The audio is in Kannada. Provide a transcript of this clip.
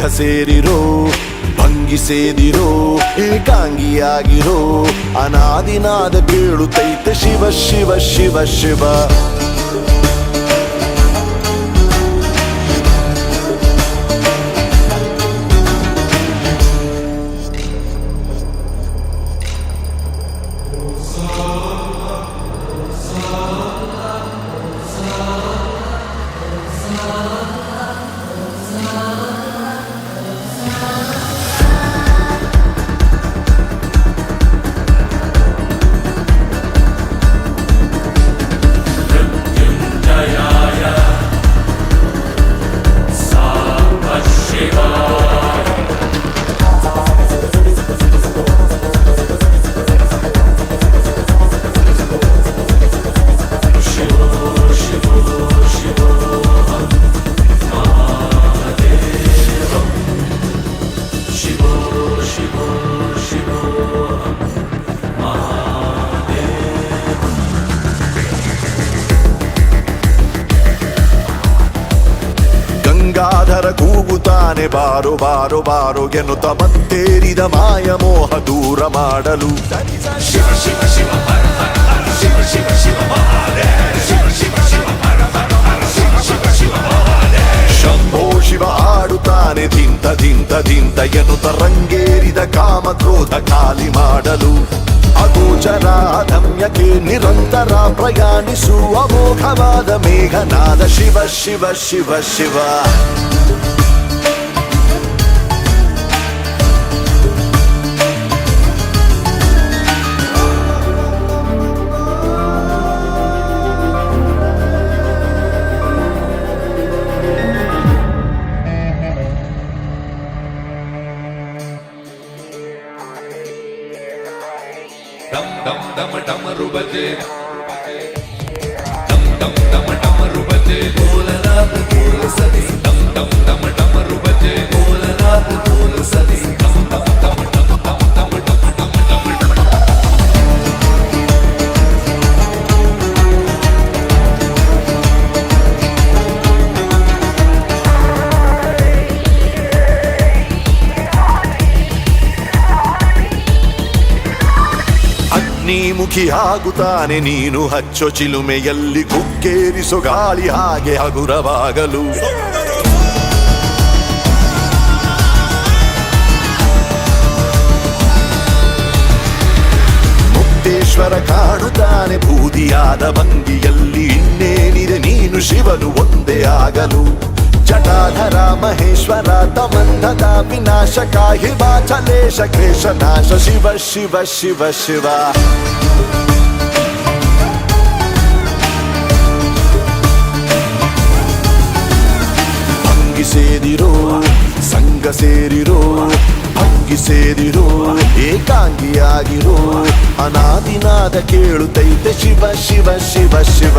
ಸೇರಿರೋ ಭಂಗಿ ಸೇದಿರೋ ಏಕಾಂಗಿಯಾಗಿರೋ ಅನಾದಿನಾದ ಕೇಳುತ್ತೈತೆ ಶಿವ ಶಿವ ಶಿವ ಶಿವ. ಗಂಗಾಧರ ಕೂಗುತ್ತಾನೆ ಬಾರೋ ಬಾರೋ ಬಾರೋ ಎನ್ನುತ್ತ ಮತ್ತೇರಿದ ಮಾಯ ಮೋಹ ದೂರ ಮಾಡಲು. ಶಿವ ಶಿವ ಶಿವ ಹರ ಹರ ಹರ ಶಿವ ಶಿವ ಶಿವ ಮಹಾದೇವ ಶಿವ ಶಿವ ಶಿವ ಹರ ಹರ ಹರ ಶಿವ ಶಿವ ಶಿವ ಮಹಾದೇವ. ಶಂಭೋ ಶಿವ ಆಡುತ್ತಾನೆ ಧಿಂತ ಧಿಂತ ಧಿಂತ ಎನ್ನುತ್ತ ರಂಗೇರಿದ ಕಾಮ ಕ್ರೋಧ ಖಾಲಿ ಮಾಡಲು. ಅಗೋಚರ ಅಧಮ್ಯಕ್ಕೆ ನಿರಂತರ ಪ್ರಯಾಣಿಸುವ ಅಮೋಘವಾದ Meghanada Shiva Shiva Shiva Shiva. dum dum dum damaru bate dum dum dum damaru bate bholenath bhol sadi dum dum dum damaru bate bholenath bhol sadi dum dum dum dum dum dum dum dum ಮುಖಿಯಾಗುತ್ತಾನೆ ನೀನು ಹಚ್ಚೋ ಚಿಲುಮೆಯಲ್ಲಿ ಕುಕ್ಕೇರಿಸೋ ಗಾಳಿ ಹಾಗೆ ಹಗುರವಾಗಲು. ಮುಕ್ತೇಶ್ವರ ಕಾಣುತ್ತಾನೆ ಬೂದಿಯಾದ ಭಂಗಿಯಲ್ಲಿ ಇನ್ನೇನಿದೆ ನೀನು ಶಿವನು ಒಂದೇ ಆಗಲು. ಜಟಾಧರ ಮಹೇಶ್ವರ ತಮಂಧದ ವಿನಾಶಕ ಹಿಮಾಚಲೇಶ ಕೇಶನಾಶ ಶಿವ ಶಿವ ಶಿವ ಶಿವ. ಭಂಗಿ ಸೇದಿರೋ ಸಂಗ ಸೇರಿರೋ ಭಂಗಿ ಸೇದಿರೋ ಏಕಾಂಗಿಯಾಗಿರೋ ಅನಾದಿನಾದ ಕೇಳುತ್ತೈತೆ ಶಿವ ಶಿವ ಶಿವ ಶಿವ.